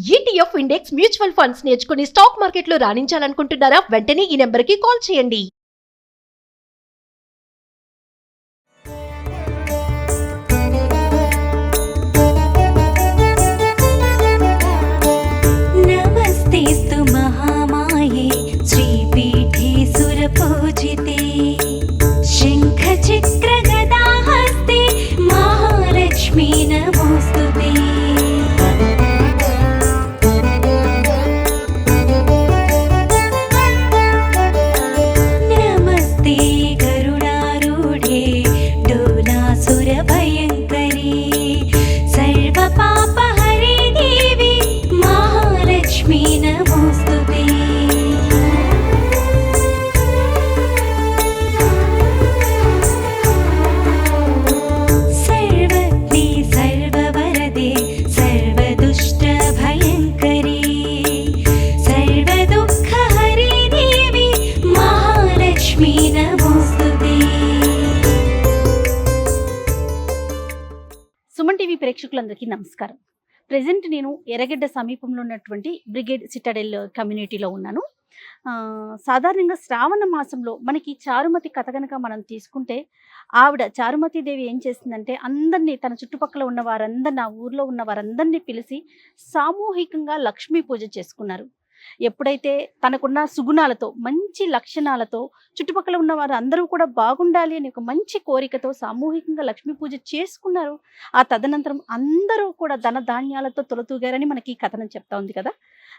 ETF index mutual funds నేర్చుకుని stock మార్కెట్లో రాణించాలనుకుంటున్నారా? వెంటనే ఈ నెంబర్కి కాల్ చేయండి. నమస్తేస్తు మహామాయే శ్రీపీఠే సురపూజితే శంఖ చక్ర గదాహస్తే మహాలక్ష్మీ నమోస్తుతే. నమస్తే గరుడారూఢే డోలాసుర భయంకరీ సర్వ పాపహరే దేవి మహాలక్ష్మీ నమోస్తుతే. సర్వజ్ఞే సర్వవరదే సర్వదుష్ట భయంకరీ సర్వదుఃఖహరే దేవి మహాలక్ష్మీ నమోస్తుతే. సుమన్ టీవీ ప్రేక్షకులందరికీ నమస్కారం. ప్రజెంట్ నేను ఎర్రగడ్డ సమీపంలో ఉన్నటువంటి బ్రిగేడ్ సిటడెల్ కమ్యూనిటీలో ఉన్నాను. సాధారణంగా శ్రావణ మాసంలో మనకి చారుమతి కథ కనుక మనం తీసుకుంటే, ఆవిడ చారుమతి దేవి ఏం చేసిందంటే అందరినీ, తన చుట్టుపక్కల ఉన్న వారందరినీ, ఆ ఊర్లో ఉన్న వారందరినీ పిలిచి సామూహికంగా లక్ష్మీ పూజ చేసుకున్నారు. ఎప్పుడైతే తనకున్న సుగుణాలతో, మంచి లక్షణాలతో చుట్టుపక్కల ఉన్న వారు అందరూ కూడా బాగుండాలి అని ఒక మంచి కోరికతో సామూహికంగా లక్ష్మీ పూజ చేసుకున్నారు. ఆ తదనంతరం అందరూ కూడా ధన ధాన్యాలతో తొలతూగారని మనకి ఈ కథనం చెప్తా ఉంది కదా.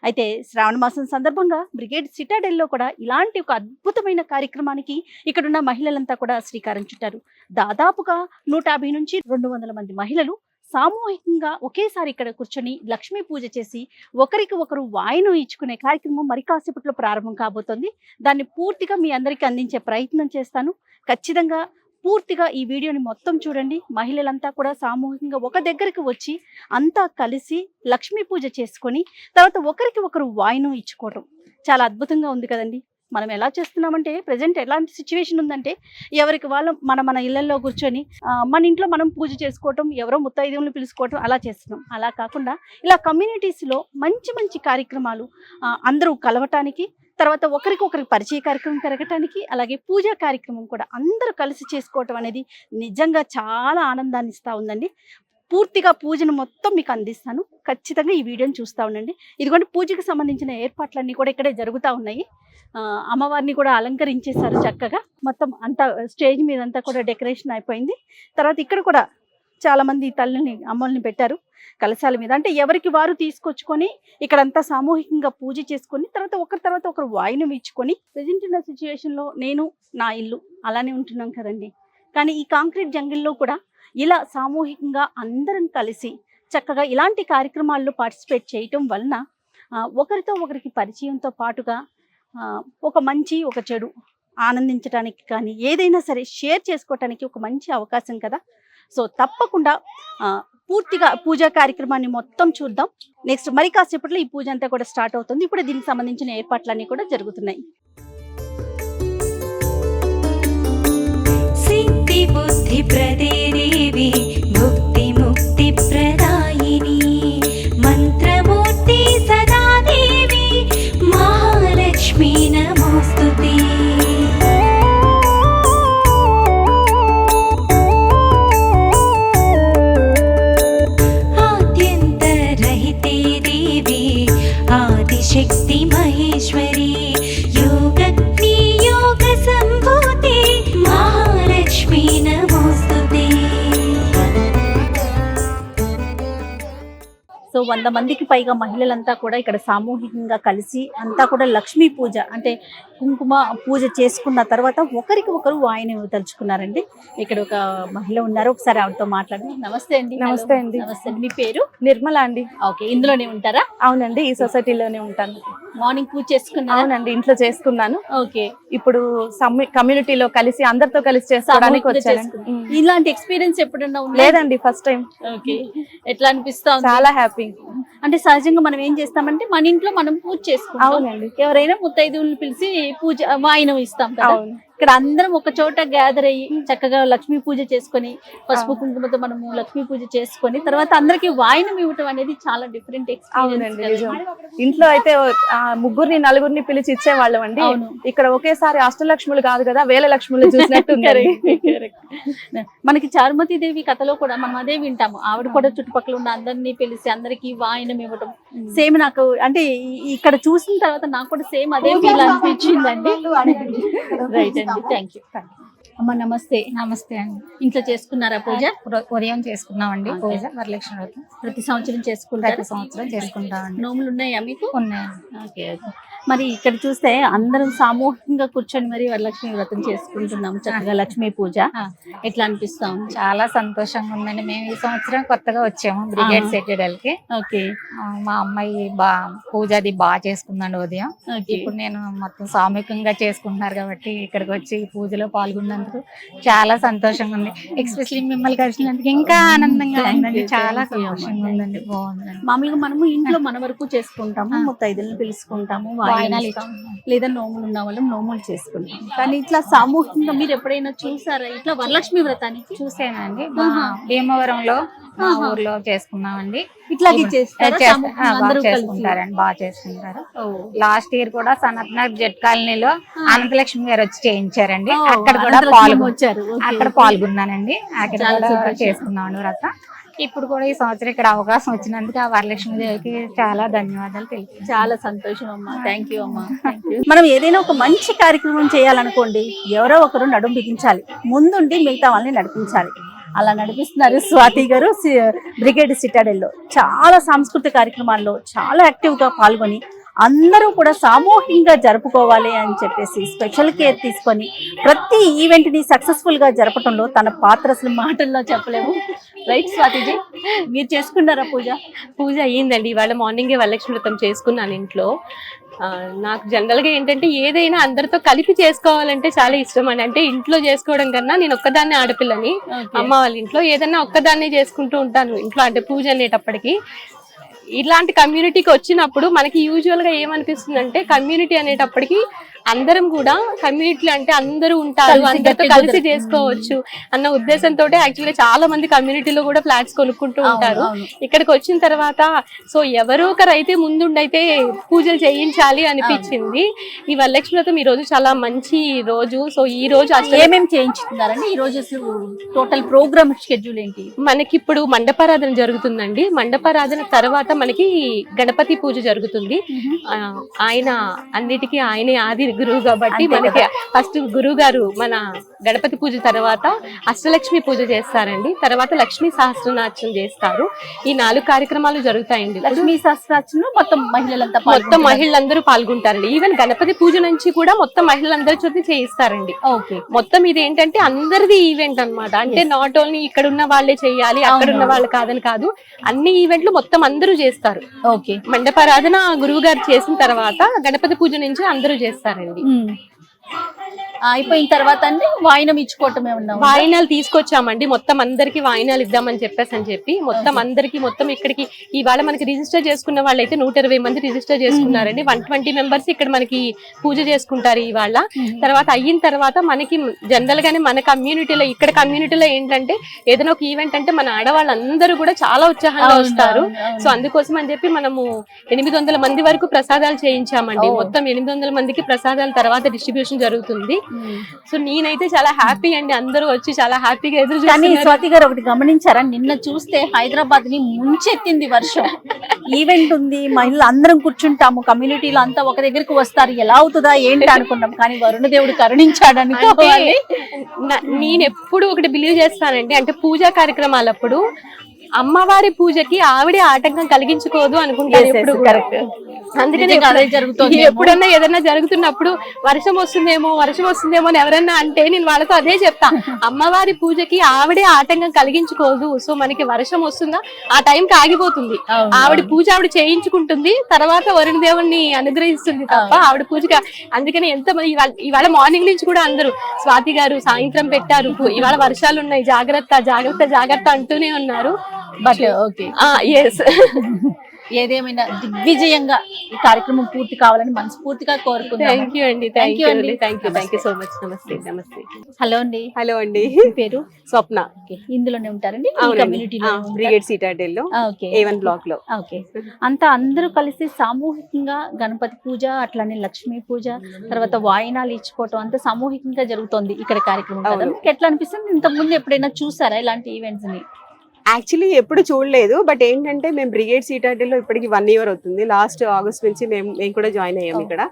అయితే శ్రావణ మాసం సందర్భంగా బ్రిగేడ్ సిటాడెల్లో కూడా ఇలాంటి ఒక అద్భుతమైన కార్యక్రమానికి ఇక్కడున్న మహిళలంతా కూడా శ్రీకారం చుట్టారు. దాదాపుగా 150 నుంచి 200 మంది మహిళలు సామూహికంగా ఒకేసారి ఇక్కడ కూర్చొని లక్ష్మీ పూజ చేసి ఒకరికి ఒకరు వాయినం ఇచ్చుకునే కార్యక్రమం మరి కాసేపట్లో ప్రారంభం కాబోతోంది. దాన్ని పూర్తిగా మీ అందరికీ అందించే ప్రయత్నం చేస్తాను. ఖచ్చితంగా పూర్తిగా ఈ వీడియోని మొత్తం చూడండి. మహిళలంతా కూడా సామూహికంగా ఒక దగ్గరికి వచ్చి అంతా కలిసి లక్ష్మీ పూజ చేసుకొని తర్వాత ఒకరికి ఒకరు వాయినం ఇచ్చుకోవటం చాలా అద్భుతంగా ఉంది కదండి. మనం ఎలా చేస్తున్నామంటే, ప్రజెంట్ ఎలాంటి సిచ్యువేషన్ ఉందంటే, ఎవరికి వాళ్ళు మన ఇళ్లలో కూర్చొని మన ఇంట్లో మనం పూజ చేసుకోవటం, ఎవరో ముత్తైదువులను పిలుచుకోవటం అలా చేస్తున్నాం. అలా కాకుండా ఇలా కమ్యూనిటీస్లో మంచి మంచి కార్యక్రమాలు, అందరూ కలవటానికి, తర్వాత ఒకరికొకరికి పరిచయ కార్యక్రమం పెరగటానికి, అలాగే పూజా కార్యక్రమం కూడా అందరూ కలిసి చేసుకోవటం అనేది నిజంగా చాలా ఆనందాన్ని ఇస్తూ ఉందండి. పూర్తిగా పూజను మొత్తం మీకు అందిస్తాను. ఖచ్చితంగా ఈ వీడియోని చూస్తూ ఉండండి. ఇదిగోండి, పూజకు సంబంధించిన ఏర్పాట్లన్నీ కూడా ఇక్కడే జరుగుతూ ఉన్నాయి. అమ్మవారిని కూడా అలంకరించేశారు చక్కగా. మొత్తం అంతా స్టేజ్ మీద అంతా కూడా డెకరేషన్ అయిపోయింది. తర్వాత ఇక్కడ కూడా చాలామంది తల్లిని, అమ్మల్ని పెట్టారు కలశాల మీద. అంటే ఎవరికి వారు తీసుకొచ్చుకొని ఇక్కడంతా సామూహికంగా పూజ చేసుకొని తర్వాత ఒకరు వాయినం ఇచ్చుకొని, ప్రజెంట్ ఉన్న సిచ్యువేషన్లో నేను నా ఇల్లు అలానే ఉంటున్నాం కదండి. కానీ ఈ కాంక్రీట్ జంగిల్లో కూడా ఇలా సామూహికంగా అందరం కలిసి చక్కగా ఇలాంటి కార్యక్రమాల్లో పార్టిసిపేట్ చేయటం వలన ఒకరితో ఒకరికి పరిచయంతో పాటుగా ఒక మంచి ఒక చెడు ఆనందించడానికి కానీ ఏదైనా సరే షేర్ చేసుకోవటానికి ఒక మంచి అవకాశం కదా. సో తప్పకుండా పూర్తిగా పూజా కార్యక్రమాన్ని మొత్తం చూద్దాం. నెక్స్ట్ మరి కాసేపట్లో ఈ పూజ అంతా కూడా స్టార్ట్ అవుతుంది. ఇప్పుడు దీనికి సంబంధించిన ఏర్పాట్లన్నీ కూడా జరుగుతున్నాయి. సిద్ధి బుద్ధి ప్రదే దేవి భుక్తి ముక్తి ప్రదాయిని మంత్రమూర్తి సదా దేవి మహాలక్ష్మీ నమోస్తుతే. ఆద్యంతరహితే దేవి ఆదిశక్తి మహేశ్వరి యోగజ్ఞి యోగ సంభూతే మహాలక్ష్మీ నమోస్తుతే. సో 100 మందికి పైగా మహిళలంతా కూడా ఇక్కడ సామూహికంగా కలిసి అంతా కూడా లక్ష్మీ పూజ అంటే కుంకుమ పూజ చేసుకున్న తర్వాత ఒకరికి ఒకరు వాయినం తలుచుకున్నారండి. ఇక్కడ ఒక మహిళ ఉన్నారు, ఒకసారి ఆవిడతో మాట్లాడండి. నమస్తే అండి. నమస్తే అండి. నమస్తే అండి. మీ పేరు? నిర్మల అండి. ఓకే, ఇందులోనే ఉంటారా? అవునండి, ఈ సొసైటీలోనే ఉంటాను. మార్నింగ్ పూజ చేసుకున్నా? అవునండి, ఇంట్లో చేసుకున్నాను. ఓకే, ఇప్పుడు కమ్యూనిటీలో కలిసి అందరితో కలిసి చేసుకోవడానికి సామూహికంగా వచ్చాను. చేసుకుంటాం. ఇలాంటి ఎక్స్పీరియన్స్ ఎప్పుడన్నా ఉందా? లేదండి, ఫస్ట్ టైం. ఓకే, ఎట్లా అనిపిస్తా ఉంది? చాలా హ్యాపీ. అంటే సహజంగా మనం ఏం చేస్తామంటే మన ఇంట్లో మనం పూజ చేసుకుంటాం. అవునండి. ఎవరైనా ముత్తైదువులను పిలిచి పూజ వాయినం ఇస్తాం కదా. అవును. ఇక్కడ అందరం ఒక చోట గ్యాదర్ అయ్యి చక్కగా లక్ష్మీ పూజ చేసుకొని పసుపు కుంకుమతో మనము లక్ష్మీ పూజ చేసుకొని తర్వాత అందరికి వాయినం ఇవ్వటం అనేది చాలా డిఫరెంట్ అవునండి, నిజం. ఎక్స్పీరియన్స్. ఇంట్లో అయితే ముగ్గురిని నలుగురిని పిలిచి ఇచ్చేవాళ్ళం అండి. అవును. ఇక్కడ ఒకేసారి అష్టలక్ష్ములు కాదు కదా, వేల లక్ష్ములు చూసినట్టు మనకి చారుమతి దేవి కథలో కూడా మనం అదే వింటాము. ఆవిడ కూడా చుట్టుపక్కల ఉన్న అందరినీ పిలిచి అందరికి వాయినం ఇవ్వటం. సేమ్ నాకు అంటే ఇక్కడ చూసిన తర్వాత నాకు కూడా సేమ్ అదే ఫీల్ అనిపించిందండి. రైట్ అండి, థ్యాంక్ యూ. అమ్మ నమస్తే. నమస్తే అండి. ఇంట్లో చేసుకున్నారా పూజ? ఉదయం చేసుకున్నామండి ఓకే. పూజ వరలక్ష్మి వ్రతం. ప్రతి సంవత్సరం చేసుకుంటారా? ప్రతి సంవత్సరం చేసుకుంటామండి. నోములు ఉన్నాయా మీకు? ఉన్నాయండి. Okay, okay. మరి ఇక్కడ చూస్తే అందరం సామూహికంగా కూర్చొని మరి వరలక్ష్మి వ్రతం చేసుకుంటున్నాం, చక్కగా లక్ష్మీ పూజ. ఆ. ఎట్లా అనిపిస్తాం? చాలా సంతోషంగా ఉందండి. మేము ఈ సంవత్సరం కొత్తగా వచ్చాము బ్రిగేడ్ సెటిడల్ కి. ఓకే, మా అమ్మాయి పూజ అది బాగా చేసుకుందండి ఉదయం. ఓకే. ఇప్పుడు నేను మొత్తం సామూహికంగా చేసుకుంటున్నారు కాబట్టి ఇక్కడికి వచ్చి పూజలో పాల్గొన్నందుకు చాలా సంతోషంగా ఉంది. ఎక్స్పెషల్లీ మిమ్మల్ని కలిసినందుకు ఇంకా ఆనందంగా Thank ఉందండి. you, చాలా thank you. సంతోషంగా ఉందండి. బాగుందండి. మామూలుగా మనము ఇంట్లో మన వరకు చేసుకుంటాము, ముత్తైదులను పిలుచుకుంటాము, వాయినాలు ఇస్తాం. లేదా నోములు ఉన్న వాళ్ళం నోములు చేసుకుంటాం. కానీ ఇట్లా సామూహికంగా మీరు ఎప్పుడైనా చూసారా ఇట్లా వరలక్ష్మి వ్రతానికి? చూసానండి. మా భీమవరంలో మా ఊర్లో చేసుకున్నామండి. ఇట్లాగే చేస్తారా? సామూహికంగా అందరూ కలిసి? చేసుకుంటారండి, బాగా చేసుకుంటారు. ఓ. లాస్ట్ ఇయర్ కూడా సనత్ నగర్ జెడ్ కాలనీలో అనంతలక్ష్మి గారు వచ్చి చేయించారండి. ఓ, అక్కడ కూడా అనంతలక్ష్మి వచ్చారు. ఓకే, అక్కడ ఓకే. పాల్గొన్నానండి. అక్కడ చాలా కూడా సంతోషం. చేసుకున్నామండి వ్రతం. ఇప్పుడు కూడా ఈ సంవత్సరం ఇక్కడ అవకాశం వచ్చినందుకు ఆ వరలక్ష్మి దేవికి చాలా ధన్యవాదాలు తెలుపు. చాలా సంతోషం అమ్మా, థ్యాంక్ యూ అమ్మా. మనం ఏదైనా ఒక మంచి కార్యక్రమం చేయాలనుకోండి, ఎవరో ఒకరు నడుం బిగించాలి, ముందుండి మిగతా వాళ్ళని నడిపించాలి. అలా నడిపిస్తున్నారు స్వాతి గారు బ్రిగేడ్ సిటాడెల్లో. చాలా సాంస్కృతిక కార్యక్రమాల్లో చాలా యాక్టివ్ గా పాల్గొని అందరూ కూడా సామూహికంగా జరుపుకోవాలి అని చెప్పేసి స్పెషల్ కేర్ తీసుకొని ప్రతి ఈవెంట్ ని సక్సెస్ఫుల్ గా జరపడంలో తన పాత్ర అసలు మాటల్లో చెప్పలేము. రైట్ స్వాతిజీ, మీరు చేసుకున్నారా పూజ? పూజ అయ్యిందండి. ఇవాళ మార్నింగే వరలక్ష్మి వ్రతం చేసుకున్నాను ఇంట్లో. నాకు జనరల్గా ఏంటంటే ఏదైనా అందరితో కలిపి చేసుకోవాలంటే చాలా ఇష్టం అండి. అంటే ఇంట్లో చేసుకోవడం కన్నా నేను ఒక్కదాన్నే ఆడపిల్లని, అమ్మ వాళ్ళ ఇంట్లో ఏదైనా ఒక్కదాన్నే చేసుకుంటూ ఉంటాను ఇంట్లో. అంటే పూజ అనేటప్పటికి ఇలాంటి కమ్యూనిటీకి వచ్చినప్పుడు మనకి యూజువల్ గా ఏమనిపిస్తుంది అంటే కమ్యూనిటీ అనేటప్పటికి అందరం కూడా కమ్యూనిటీ అంటే అందరూ ఉంటారు, అందరితో కలిసి చేసుకోవచ్చు అన్న ఉద్దేశంతో యాక్చువల్గా చాలా మంది కమ్యూనిటీలో కూడా ఫ్లాట్స్ కొనుక్కుంటూ ఉంటారు. ఇక్కడికి వచ్చిన తర్వాత సో ఎవరో ఒకరు అయితే ముందుండైతే పూజలు చేయించాలి అనిపించింది. ఈ వరలక్ష్మి వ్రతం ఈ రోజు చాలా మంచి రోజు. సో ఈ రోజు అసలు ఏమేమి చేయించుతున్నారండి ఈ రోజు? అసలు టోటల్ ప్రోగ్రామ్ షెడ్యూల్ ఏంటి? మనకి ఇప్పుడు మండపారాధన జరుగుతుందండి. మండపారాధన తర్వాత మనకి గణపతి పూజ జరుగుతుంది. ఆయన అన్నిటికీ ఆయనే ఆది గురువు కాబట్టి మనకి ఫస్ట్ గురువు గారు మన గణపతి పూజ తర్వాత అష్టలక్ష్మి పూజ చేస్తారండి. తర్వాత లక్ష్మీ సహస్రనామం చేస్తారు. ఈ 4 కార్యక్రమాలు జరుగుతాయండి. లక్ష్మీ సహస్రనామం మొత్తం మహిళలందరూ పాల్గొంటారండి. ఈవెన్ గణపతి పూజ నుంచి కూడా మొత్తం మహిళలందరి చేత చేయిస్తారండి. ఓకే, మొత్తం ఇది ఏంటంటే అందరిది ఈవెంట్ అన్నమాట. అంటే నాట్ ఓన్లీ ఇక్కడ ఉన్న వాళ్ళే చెయ్యాలి, అక్కడ ఉన్న వాళ్ళు కాదని కాదు, అన్ని ఈవెంట్లు మొత్తం అందరూ చేస్తారు. ఓకే. మండపారాధన గురువు గారు చేసిన తర్వాత గణపతి పూజ నుంచి అందరూ చేస్తారండి. అయిపోయిన తర్వాత అండి వాయినం ఇచ్చుకోవటం ఏమన్నా? వాయినాలు తీసుకొచ్చామండి. మొత్తం అందరికి వాయినాలు ఇద్దామని చెప్పి మొత్తం అందరికి మొత్తం ఇక్కడికి ఇవాళ మనకి రిజిస్టర్ చేసుకున్న వాళ్ళైతే 120 మంది రిజిస్టర్ చేసుకున్నారండి. 120 మెంబర్స్ ఇక్కడ మనకి పూజ చేసుకుంటారు ఇవాళ. తర్వాత అయిన తర్వాత మనకి జనరల్ గానే మన కమ్యూనిటీలో ఇక్కడ కమ్యూనిటీలో ఏంటంటే ఏదైనా ఒక ఈవెంట్ అంటే మన ఆడవాళ్ళందరూ కూడా చాలా ఉత్సాహంగా వస్తారు. సో అందుకోసం అని చెప్పి మనము 800 మంది వరకు ప్రసాదాలు చేయించామండి. మొత్తం 800 మందికి ప్రసాదాల తర్వాత డిస్ట్రిబ్యూషన్ జరుగుతుంది. సో నేనైతే చాలా హ్యాపీ అండి. అందరూ వచ్చి చాలా హ్యాపీగా ఎదురు చూస్తున్నారు. స్వాతి గారు ఒకటి గమనించారా? నిన్న చూస్తే హైదరాబాద్ ని ముంచెత్తింది వర్షం. ఈవెంట్ ఉంది, మహిళలు అందరం కూర్చుంటాము, కమ్యూనిటీలో అంతా ఒక దగ్గరికి వస్తారు, ఎలా అవుతుందా ఏంటి అనుకున్నాం. కానీ వరుణదేవుడు కరుణించాడు అనుకోవాలి. నేను ఎప్పుడు ఒకటి బిలీవ్ చేస్తానండి, అంటే పూజా కార్యక్రమాలప్పుడు అమ్మవారి పూజకి ఆవిడే ఆటంకం కలిగించుకోదు అనుకుంటారు ఎప్పుడు కూడా. కరెక్ట్. అందుకని నిజంగా అదే జరుగుతోంది. ఎప్పుడన్నా ఏదైనా జరుగుతున్నప్పుడు వర్షం వస్తుందేమో అని ఎవరన్నా అంటే నేను వాళ్ళతో అదే చెప్తా, అమ్మవారి పూజకి ఆవిడే ఆటంకం కలిగించుకోదు. సో మనకి వర్షం వస్తుందా ఆ టైంకి ఆగిపోతుంది, ఆవిడ పూజ ఆవిడ చేయించుకుంటుంది, తర్వాత వరుణ దేవుణ్ణి అనుగ్రహిస్తుంది తప్ప ఆవిడ పూజకి. అందుకని ఎంతమంది ఇవాళ మార్నింగ్ నుంచి కూడా అందరూ స్వాతి గారు సాయంత్రం పెట్టారు, ఇవాళ వర్షాలు ఉన్నాయి, జాగ్రత్త జాగ్రత్త జాగ్రత్త అంటూనే ఉన్నారు. బట్ ఓకే, ఎస్, ఏదేమైనా దిగ్విజయంగా ఈ కార్యక్రమం పూర్తి కావాలని మనస్ఫూర్తిగా కోరుకుంటున్నాను. థ్యాంక్ యూ అండి, థ్యాంక్ యూ అండి, థ్యాంక్ యూ సో మచ్. నమస్తే నమస్తే. హలో అండి. హలో అండి, మీ పేరు? స్వప్న. ఓకే, ఇందులోనే ఉంటారండి కమ్యూనిటీలో? బ్రిగేడ్ సిటాడెల్ లో ఓకే, A1 బ్లాక్ లో. ఓకే. అంతా అందరూ కలిసి సామూహికంగా గణపతి పూజ, అట్లానే లక్ష్మీ పూజ, తర్వాత వాయినాలు ఇచ్చుకోవటం అంతా సామూహికంగా జరుగుతోంది ఇక్కడ కార్యక్రమం కదా. అవును. మీకు ఎట్లా అనిపిస్తుంది? ఇంతకు ముందు ఎప్పుడైనా చూసారా ఇలాంటి ఈవెంట్స్ ని? యాక్చువల్లీ ఎప్పుడు చూడలేదు, బట్ ఏంటంటే మేము బ్రిగేడ్ సిటాడెల్లో ఇప్పటికి 1 year అవుతుంది. లాస్ట్ ఆగస్ట్ నుంచి మేము కూడా జాయిన్ అయ్యాము ఇక్కడ.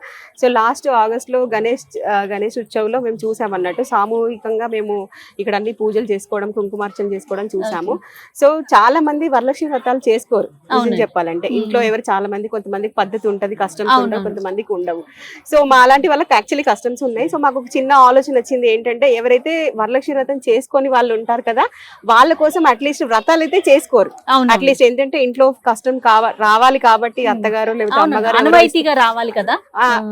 సో లాస్ట్ ఆగస్ట్ లో గణేష్ ఉత్సవ్లో మేము చూసామన్నట్టు సామూహికంగా మేము ఇక్కడ అన్ని పూజలు చేసుకోవడం, కుంకుమార్చన చేసుకోవడం చూసాము. సో చాలా మంది వరలక్ష్మి వ్రతాలు చేసుకోరు నిజం చెప్పాలంటే. ఇంట్లో ఎవరు చాలా మంది, కొంతమందికి పద్ధతి ఉంటది, కస్టమ్స్ ఉండవు, కొంతమందికి ఉండవు. సో మా అలాంటి వాళ్ళకి యాక్చువల్లీ కస్టమ్స్ ఉన్నాయి. సో మాకు ఒక చిన్న ఆలోచన వచ్చింది ఏంటంటే, ఎవరైతే వరలక్ష్మి వ్రతం చేసుకొని వాళ్ళు ఉంటారు కదా, వాళ్ళ కోసం అట్లీస్ట్ వ్రతాలు అయితే చేసుకోరు. అట్లీస్ట్ ఏంటంటే ఇంట్లో కష్టం రావాలి కాబట్టి అత్తగారు లేకపోతే అమ్మగారు అనువైతిగా రావాలి కదా,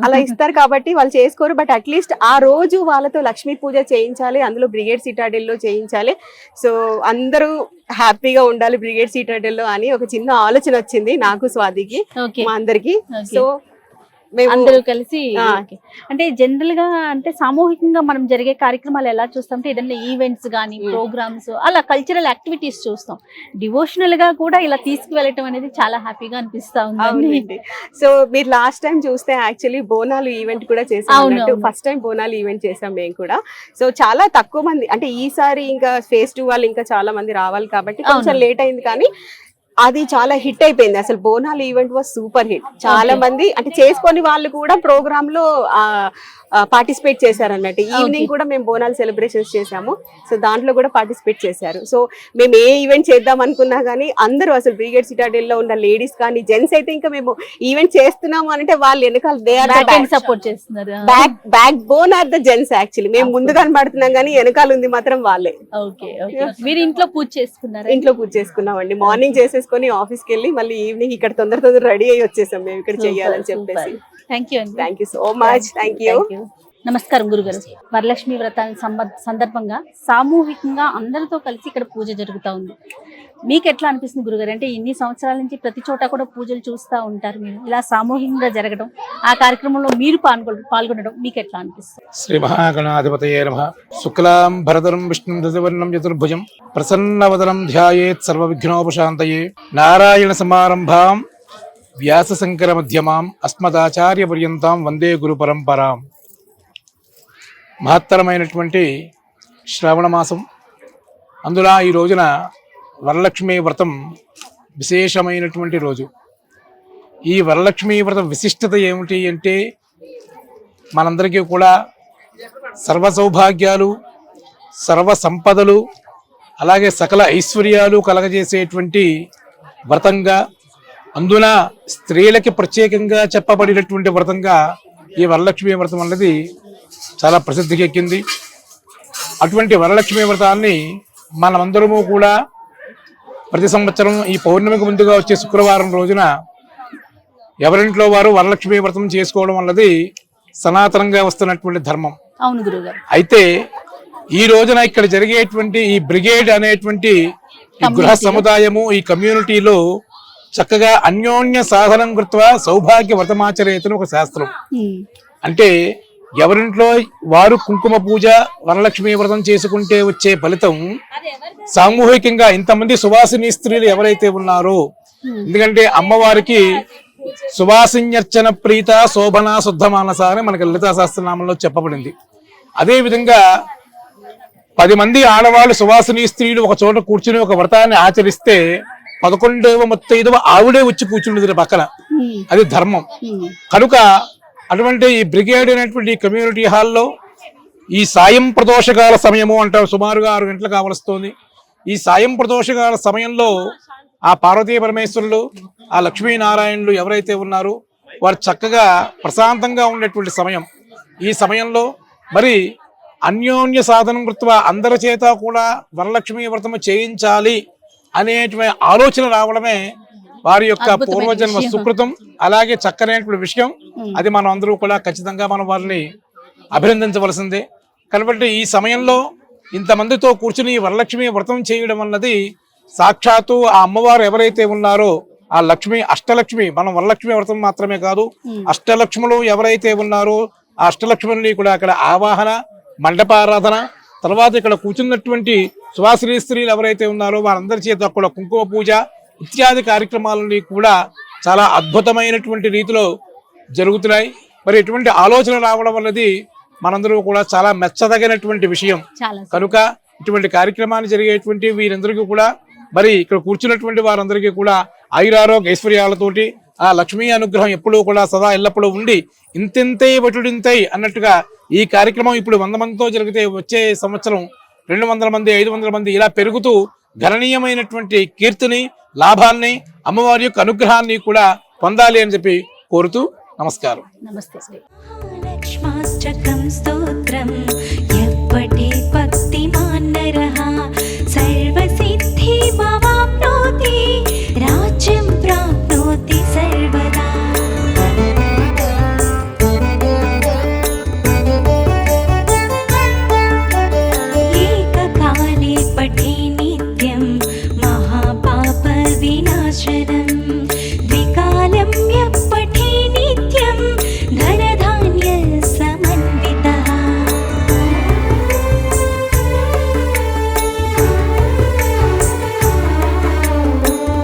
అలా ఇస్తారు కాబట్టి వాళ్ళు చేసుకోరు. బట్ అట్లీస్ట్ ఆ రోజు వాళ్ళతో లక్ష్మీ పూజ చేయించాలి, అందులో బ్రిగేడ్ సిటాడెల్ లో చేయించాలి. సో అందరూ హ్యాపీగా ఉండాలి బ్రిగేడ్ సిటాడెల్ లో అని ఒక చిన్న ఆలోచన వచ్చింది నాకు, స్వాతికి, మా అందరికి. సో అందరూ కలిసి అంటే జనరల్ గా అంటే సామూహికంగా మనం జరిగే కార్యక్రమాలు ఎలా చూస్తాం, ఏదైనా ఈవెంట్స్ గానీ ప్రోగ్రామ్స్ అలా కల్చరల్ యాక్టివిటీస్ చూస్తాం. డివోషనల్ గా కూడా ఇలా తీసుకువెళ్ళటం అనేది చాలా హ్యాపీగా అనిపిస్తా ఉంది. సో మీరు లాస్ట్ టైం చూస్తే యాక్చువల్లీ బోనాలు ఈవెంట్ కూడా చేసాం. ఫస్ట్ టైం బోనాలు ఈవెంట్ చేసాం మేము కూడా. సో చాలా తక్కువ మంది, అంటే ఈసారి ఇంకా phase 2 వాళ్ళు ఇంకా చాలా మంది రావాలి కాబట్టి కొంచెం లేట్ అయింది, కానీ అది చాలా హిట్ అయిపోయింది. అసలు Bonalu event was super hit. చాలా మంది అంటే చేసుకొని వాళ్ళు కూడా ప్రోగ్రామ్ లో పార్టిసిపేట్ చేశారు అన్నట్టు. ఈవినింగ్ కూడా మేము బోనాలు సెలబ్రేషన్స్ చేసాము. సో దాంట్లో కూడా పార్టిసిపేట్ చేశారు. సో మేము ఏ ఈవెంట్ చేద్దాం అనుకున్నా కానీ అందరూ అసలు బ్రిగేడ్ సిటాడెల్ లో ఉన్న లేడీస్ కానీ జెంట్స్ అయితే ఇంకా మేము ఈవెంట్ చేస్తున్నాము అంటే వాళ్ళు వెనకాల సపోర్ట్ చేస్తున్నారు. Backbone are the gents. Actually మేము ముందు కనబడుతున్నాం కానీ వెనకాల ఉంది మాత్రం వాళ్ళే. మీరు ఇంట్లో పూజ చేసుకున్నారు? ఇంట్లో పూజ చేసుకున్నామండి. మార్నింగ్ చేసేసుకొని ఆఫీస్కి వెళ్ళి మళ్ళీ ఈవినింగ్ ఇక్కడ తొందర రెడీ అయ్యి వచ్చేసాం మేము ఇక్కడ చెయ్యాలని చెప్పేసి. Thank you so much. Thank you. నమస్కారం గురుగారు. వరలక్ష్మి వ్రతాన్ని సందర్భంగా సామూహికంగా అందరితో కలిసి ఇక్కడ పూజ జరుగుతూ ఉంది. మీకు ఎట్లా అనిపిస్తుంది గురుగారు? అంటే ఇన్ని సంవత్సరాల నుంచి ప్రతి చోట కూడా పూజలు చూస్తూ ఉంటారు, మీరు ఇలా సామూహికంగా జరగడం, ఆ కార్యక్రమంలో మీరు పాల్గొనడం మీకు ఎట్లా అనిపిస్తుంది? శ్రీ మహాగణాధిపతయే నమః. శుక్లాం భరధరం విష్ణుం దశవర్ణం చతుర్భుజం ప్రసన్నవదనం ధ్యాయేత్ సర్వవిఘ్నోపశాంతయే. నారాయణ సమారంభాం వ్యాస శంకర మధ్యమాం అస్మదాచార్య పర్యంతం వందే గురు పరంపరాం. మహత్తరమైనటువంటి శ్రావణ మాసం, అందులో ఈ రోజున వరలక్ష్మీ వ్రతం విశేషమైనటువంటి రోజు. ఈ వరలక్ష్మీ వ్రతం విశిష్టత ఏమిటి అంటే, మనందరికీ కూడా సర్వ సౌభాగ్యాలు, సర్వ సంపదలు, అలాగే సకల ఐశ్వర్యాలు కలగజేసేటువంటి వ్రతంగా, అందున స్త్రీలకి ప్రత్యేకంగా చెప్పబడినటువంటి వ్రతంగా ఈ వరలక్ష్మీ వ్రతం అన్నది చాలా ప్రసిద్ధికి ఎక్కింది. అటువంటి వరలక్ష్మీ వ్రతాన్ని మనమందరము కూడా ప్రతి సంవత్సరం ఈ పౌర్ణమికి ముందుగా వచ్చే శుక్రవారం రోజున ఎవరింట్లో వారు వరలక్ష్మీ వ్రతం చేసుకోవడం అన్నది సనాతనంగా వస్తున్నటువంటి ధర్మం. అవును గురుగారు. అయితే ఈ రోజున ఇక్కడ జరిగేటువంటి ఈ బ్రిగేడ్ అనేటువంటి గృహ సముదాయము, ఈ కమ్యూనిటీలో చక్కగా అన్యోన్య సాధనం కృత్వా సౌభాగ్య వ్రతమాచరేతను ఒక శాస్త్రం. అంటే ఎవరింట్లో వారు కుంకుమ పూజ, వరలక్ష్మీ వ్రతం చేసుకుంటే వచ్చే ఫలితం సామూహికంగా ఇంతమంది సువాసిని స్త్రీలు ఎవరైతే ఉన్నారో, ఎందుకంటే అమ్మవారికి సువాసిన్యర్చన ప్రీత శోభన శుద్ధ మానస అని మనకి లలితా సహస్రనామంలో చెప్పబడింది. అదే విధంగా 10 మంది ఆడవాళ్ళు సువాసిని స్త్రీలు ఒక చోట కూర్చుని ఒక వ్రతాన్ని ఆచరిస్తే 11వ ముత్తైదువ ఆవిడే వచ్చి కూర్చుండేది పక్కన. అది ధర్మం. కనుక అటువంటి ఈ బ్రిగేడ్ అనేటువంటి కమ్యూనిటీ హాల్లో ఈ సాయం ప్రదోషకాల సమయము అంటారు, సుమారుగా 6 గంటలు కావలస్తోంది. ఈ సాయం ప్రదోషకాల సమయంలో ఆ పార్వతీ పరమేశ్వరులు, ఆ లక్ష్మీనారాయణులు ఎవరైతే ఉన్నారో వారు చక్కగా ప్రశాంతంగా ఉండేటువంటి సమయం. ఈ సమయంలో మరి అన్యోన్య సాధనం కృత్వా అందరి చేత కూడా వరలక్ష్మీ వ్రతము చేయించాలి అనేటువంటి ఆలోచన రావడమే వారి యొక్క పూర్వజన్మ సుకృతం. అలాగే చక్కనైనటువంటి విషయం. అది మనం అందరూ కూడా ఖచ్చితంగా మనం వారిని అభినందించవలసిందే. కాబట్టి ఈ సమయంలో ఇంతమందితో కూర్చుని వరలక్ష్మి వ్రతం చేయడం అన్నది సాక్షాత్తు ఆ అమ్మవారు ఎవరైతే ఉన్నారో ఆ లక్ష్మి, అష్టలక్ష్మి, మనం వరలక్ష్మి వ్రతం మాత్రమే కాదు, అష్టలక్ష్ములు ఎవరైతే ఉన్నారో ఆ అష్టలక్ష్ములని కూడా అక్కడ ఆవాహన, మండపారాధన, తర్వాత ఇక్కడ కూర్చున్నటువంటి సువాసిని స్త్రీలు ఎవరైతే ఉన్నారో వారందరి చేత కూడా కుంకుమ పూజ ఇత్యాది కార్యక్రమాలని కూడా చాలా అద్భుతమైనటువంటి రీతిలో జరుగుతున్నాయి. మరి ఇటువంటి ఆలోచన రావడం వల్లది మనందరూ కూడా చాలా మెచ్చదగినటువంటి విషయం. కనుక ఇటువంటి కార్యక్రమాలు జరిగేటువంటి వీరందరికీ కూడా మరి ఇక్కడ కూర్చున్నటువంటి వారందరికీ కూడా ఆయురారోగ్య ఐశ్వర్యాలతోటి ఆ లక్ష్మీ అనుగ్రహం ఎప్పుడూ కూడా సదా ఎల్లప్పుడూ ఉండి ఇంతింతై బటుడింతై అన్నట్టుగా ఈ కార్యక్రమం ఇప్పుడు 100 మందితో జరిగితే వచ్చే సంవత్సరం 200 మంది, 500 మంది ఇలా పెరుగుతూ గణనీయమైనటువంటి కీర్తిని, లాభాన్ని, అమ్మవారి యొక్క అనుగ్రహాన్ని కూడా పొందాలి అని చెప్పి కోరుతూ నమస్కారం. నమస్తే. లక్ష్మాష్టకం స్తోత్రం యప్పటే భక్తిమాన్ నరః సర్వసిద్ధిమవాప్నోతి రాజ్యం ప్రాప్నోతి సర్వదా. ఏకకాలే పఠే నిత్యం మహాపాప వినాశనం ద్వికాలం యప్పఠే నిత్యం ధనధాన్య సమన్వితః.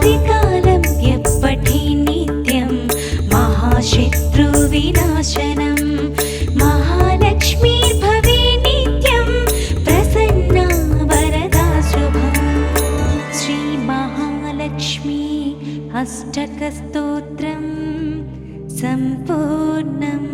త్రికాలం యప్పఠే నిత్యం మహాశత్రు వినాశనం మహాలక్ష్మీర్భవే నిత్యం ప్రసన్నా వరదా శుభం. శ్రీ మహాలక్ష్మీ అష్టక స్తోత్రం సంపూర్ణం.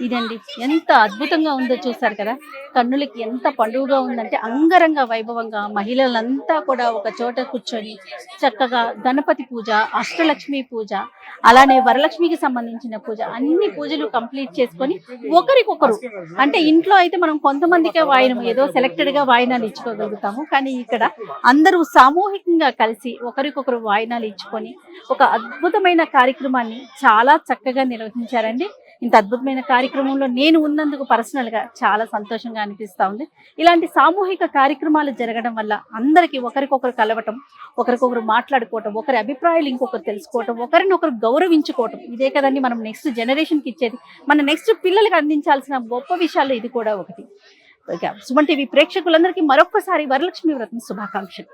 ఇదండి ఎంత అద్భుతంగా ఉందో చూసారు కదా. కన్నులకి ఎంత పండుగగా ఉందంటే అంగరంగ వైభవంగా మహిళలంతా కూడా ఒక చోట కూర్చొని చక్కగా గణపతి పూజ, అష్టలక్ష్మి పూజ, అలానే వరలక్ష్మికి సంబంధించిన పూజ, అన్ని పూజలు కంప్లీట్ చేసుకొని ఒకరికొకరు, అంటే ఇంట్లో అయితే మనం కొంతమందికే వాయినం ఏదో సెలెక్టెడ్ గా వాయినాలు ఇచ్చుకోగలుగుతాము, కానీ ఇక్కడ అందరూ సామూహికంగా కలిసి ఒకరికొకరు వాయినాలు ఇచ్చుకొని ఒక అద్భుతమైన కార్యక్రమాన్ని చాలా చక్కగా నిర్వహించారండి. ఇంత అద్భుతమైన కార్యక్రమంలో నేను ఉన్నందుకు పర్సనల్ గా చాలా సంతోషంగా అనిపిస్తా ఉంది. ఇలాంటి సామూహిక కార్యక్రమాలు జరగడం వల్ల అందరికీ ఒకరికొకరు కలవటం, ఒకరికొకరు మాట్లాడుకోవటం, ఒకరి అభిప్రాయాలు ఇంకొకరు తెలుసుకోవటం, ఒకరినొకరు గౌరవించుకోవటం, ఇదే కదండి మనం నెక్స్ట్ జనరేషన్కి ఇచ్చేది. మన నెక్స్ట్ పిల్లలకి అందించాల్సిన గొప్ప విషయాల్లో ఇది కూడా ఒకటి. సుమన్ టీవీ ప్రేక్షకులందరికీ మరొక్కసారి వరలక్ష్మి వ్రతం శుభాకాంక్షలు.